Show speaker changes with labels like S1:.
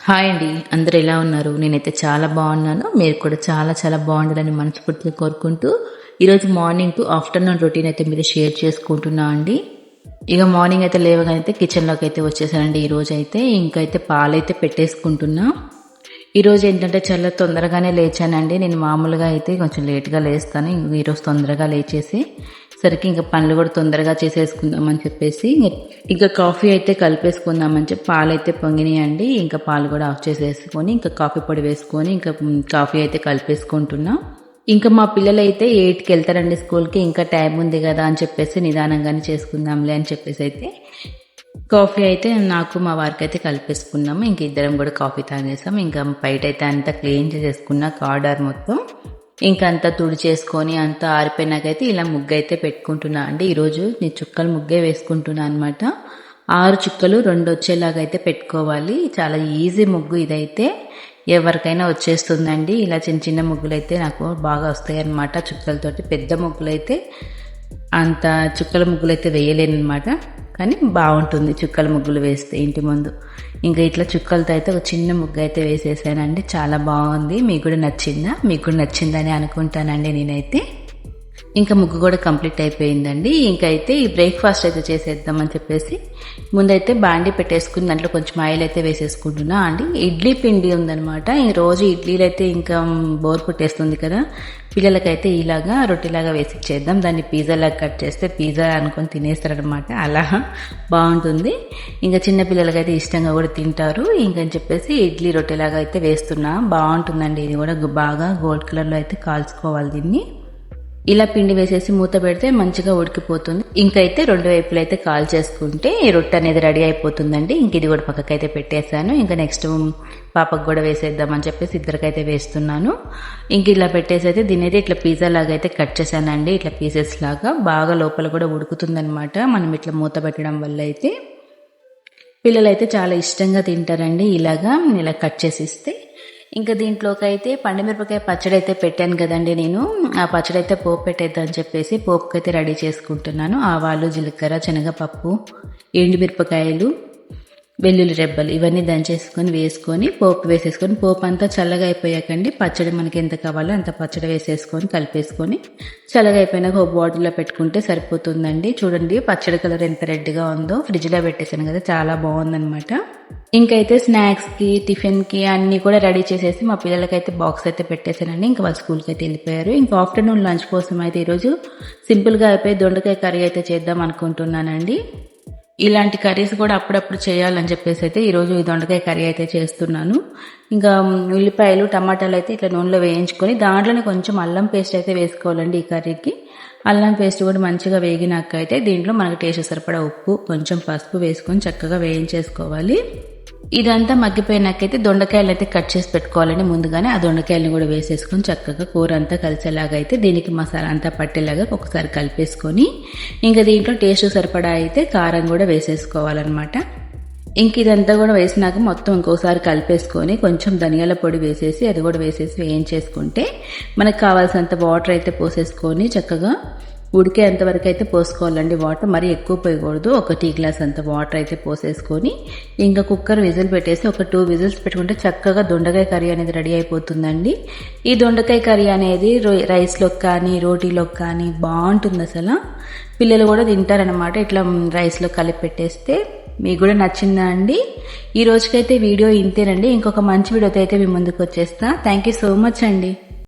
S1: Hi అండి. అందరూ ఎలా ఉన్నారు? నేనైతే చాలా బాగున్నాను. మీరు కూడా చాలా చాలా బాగుండాలని మనస్ఫూర్తిగా కోరుకుంటూ ఈరోజు మార్నింగ్ టు ఆఫ్టర్నూన్ రొటీన్ అయితే మీరు షేర్ చేసుకుంటున్నా అండి. ఇక మార్నింగ్ అయితే లేవగానే అయితే కిచెన్లోకి అయితే వచ్చేసానండి. ఈరోజు అయితే ఇంకైతే పాలైతే పెట్టేసుకుంటున్నా. ఈరోజు ఏంటంటే చాలా తొందరగానే లేచానండి. నేను మామూలుగా అయితే కొంచెం లేట్గా లేస్తాను. ఈరోజు తొందరగా లేచేసి సరికి ఇంకా పనులు కూడా తొందరగా చేసేసుకుందామని చెప్పేసి ఇంకా కాఫీ అయితే కలిపేసుకుందామని చెప్పి పాలు అయితే పొంగినాయండి. ఇంకా పాలు కూడా ఆఫ్ చేసేసుకొని ఇంకా కాఫీ పొడి వేసుకొని ఇంకా కాఫీ అయితే కలిపేసుకుంటున్నా. ఇంకా మా పిల్లలు అయితే 8కి వెళ్తారండి స్కూల్కి. ఇంకా టైం ఉంది కదా అని చెప్పేసి నిదానంగానే చేసుకుందాంలే అని చెప్పేసి అయితే కాఫీ అయితే నాకు మా వారికి అయితే కలిపేసుకున్నాము. ఇంక ఇద్దరం కూడా కాఫీ తాగేసాం. ఇంకా బయట అయితే అంతా క్లీన్ చేసేసుకున్నా కార్డర్ మొత్తం. ఇంకా అంతా తుడిచేసుకొని అంతా ఆరిపోయినాకైతే ఇలా ముగ్గు అయితే పెట్టుకుంటున్నా అండి. ఈరోజు నేను చుక్కల ముగ్గే వేసుకుంటున్నా అనమాట. 6 చుక్కలు 2 వచ్చేలాగా అయితే పెట్టుకోవాలి. చాలా ఈజీ ముగ్గు ఇదైతే, ఎవరికైనా వచ్చేస్తుందండి. ఇలా చిన్న చిన్న ముగ్గులు అయితే నాకు బాగా వస్తాయి అన్నమాట చుక్కలతోటి. పెద్ద ముగ్గులు అయితే అంత చుక్కల ముగ్గులు అయితే వేయలేను అనమాట. కానీ బాగుంటుంది చుక్కల ముగ్గులు వేస్తే ఇంటి ముందు. ఇంకా ఇట్లా చుక్కలతో అయితే ఒక చిన్న ముగ్గు అయితే వేసేసానండి. చాలా బాగుంది. మీకు కూడా నచ్చిందా? మీకు కూడా నచ్చిందని అనుకుంటానండి నేనైతే. ఇంకా ముగ్గు కూడా కంప్లీట్ అయిపోయిందండి. ఇంకైతే ఈ బ్రేక్ఫాస్ట్ అయితే చేసేద్దామని చెప్పేసి ముందైతే బాండి పెట్టేసుకుని దాంట్లో కొంచెం ఆయిల్ అయితే వేసేసుకుంటున్నా అండి. ఇడ్లీ పిండి ఉందనమాట. ఈ రోజు ఇడ్లీలు అయితే ఇంకా బోర్ కొట్టేస్తుంది కదా, పిల్లలకైతే ఇలాగా రొట్టెలాగా వేసి చేద్దాం, దాన్ని పిజ్జాలాగా కట్ చేస్తే పిజ్జా అనుకొని తినేస్తారనమాట. అలా బాగుంటుంది. ఇంకా చిన్న పిల్లలకైతే ఇష్టంగా కూడా తింటారు. ఇంకని చెప్పేసి ఇడ్లీ రొట్టెలాగా అయితే వేస్తున్నా. బాగుంటుందండి. ఇది కూడా బాగా గోల్డ్ కలర్లో అయితే కాల్చుకోవాలి దీన్ని. ఇలా పిండి వేసేసి మూత పెడితే మంచిగా ఉడికిపోతుంది. ఇంకైతే 2 వైపులు అయితే కాల్ చేసుకుంటే రొట్టె అనేది రెడీ అయిపోతుందండి. ఇంక ఇది కూడా పక్కకైతే పెట్టేశాను. ఇంకా నెక్స్ట్ పాపకు కూడా వేసేద్దామని చెప్పేసి ఇద్దరికైతే వేస్తున్నాను. ఇంక ఇలా పెట్టేసి అయితే దీని అయితే ఇట్లా పిజ్జా లాగా అయితే కట్ చేశానండి. ఇట్లా పీసెస్ లాగా బాగా లోపల కూడా ఉడుకుతుందనమాట మనం ఇట్లా మూత పెట్టడం వల్ల. అయితే పిల్లలు అయితే చాలా ఇష్టంగా తింటారండి ఇలా కట్ చేసి ఇస్తే. ఇంకా దీంట్లోకి అయితే పండుమిరపకాయ పచ్చడి అయితే పెట్టాను కదండి నేను. ఆ పచ్చడి అయితే పోపు పెట్టేద్దామని చెప్పేసి పోపుకి అయితే రెడీ చేసుకుంటున్నాను. ఆవాలు, జీలకర్ర, శనగపప్పు, ఎండుమిరపకాయలు, వెల్లుల్లి రెబ్బలు ఇవన్నీ దంచేసుకొని వేసుకొని పోపు వేసేసుకొని, పోపు అంతా చల్లగా అయిపోయాకండి పచ్చడి మనకి ఎంత కావాలో అంత పచ్చడి వేసేసుకొని కలిపేసుకొని చల్లగా అయిపోయినాక ఒక బాటిల్లో పెట్టుకుంటే సరిపోతుందండి. చూడండి పచ్చడి కలర్ ఎంత రెడ్గా ఉందో. ఫ్రిడ్జ్లో పెట్టేసాను కదా, చాలా బాగుందనమాట. ఇంకైతే స్నాక్స్కి, టిఫిన్కి అన్నీ కూడా రెడీ చేసేసి మా పిల్లలకైతే బాక్స్ అయితే పెట్టేశానండి. ఇంకా వాళ్ళ స్కూల్కి అయితే వెళ్ళిపోయారు. ఇంకా ఆఫ్టర్నూన్ లంచ్ కోసం అయితే ఈరోజు సింపుల్గా అయిపోయి దొండకాయ కర్రీ అయితే చేద్దాం అనుకుంటున్నానండి. ఇలాంటి కర్రీస్ కూడా అప్పుడప్పుడు చేయాలని చెప్పేసి అయితే ఈరోజు ఈ దొండకాయ కర్రీ అయితే చేస్తున్నాను. ఇంకా ఉల్లిపాయలు, టమాటాలు అయితే ఇట్లా నూనెలో వేయించుకొని దాంట్లోనే కొంచెం అల్లం పేస్ట్ అయితే వేసుకోవాలండి. ఈ కర్రీకి అల్లం పేస్ట్ కూడా మంచిగా వేగినాక అయితే దీంట్లో మనకు టేస్ట్ సరిపడా ఉప్పు, కొంచెం పసుపు వేసుకొని చక్కగా వేయించేసుకోవాలి. ఇదంతా మగ్గిపోయినాకైతే దొండకాయలు అయితే కట్ చేసి పెట్టుకోవాలండి ముందుగానే. ఆ దొండకాయలను కూడా వేసేసుకొని చక్కగా కూర అంతా కలిసేలాగా అయితే దీనికి మసాలా అంతా పట్టేలాగా ఒకసారి కలిపేసుకొని ఇంకా దీంట్లో టేస్ట్ సరిపడా అయితే కారం కూడా వేసేసుకోవాలన్నమాట. ఇంక ఇదంతా కూడా వేసినాక మొత్తం ఇంకోసారి కలిపేసుకొని కొంచెం ధనియాల పొడి వేసేసి అది కూడా వేసేసి వేయించేసుకుంటే మనకు కావాల్సినంత వాటర్ అయితే పోసేసుకొని చక్కగా ఉడికేంత వరకు అయితే పోసుకోవాలండి. వాటర్ మరీ ఎక్కువ పోయకూడదు. ఒక టీ గ్లాస్ అంత వాటర్ అయితే పోసేసుకొని ఇంకా కుక్కర్ విజిల్ పెట్టేసి ఒక 2 విజిల్స్ పెట్టుకుంటే చక్కగా దొండకాయ కర్రీ అనేది రెడీ అయిపోతుందండి. ఈ దొండకాయ కర్రీ అనేది రైస్లోకి కానీ రోటీలోకి కానీ బాగుంటుంది అసలు. పిల్లలు కూడా తింటారనమాట ఇట్లా రైస్లో కలిపి పెట్టేస్తే. మీకు కూడా నచ్చిందా అండి? ఈ రోజుకైతే వీడియో ఇంతేనండి. ఇంకొక మంచి వీడియోతో అయితే మీ ముందుకు వచ్చేస్తా. థ్యాంక్ యూ సో మచ్ అండి.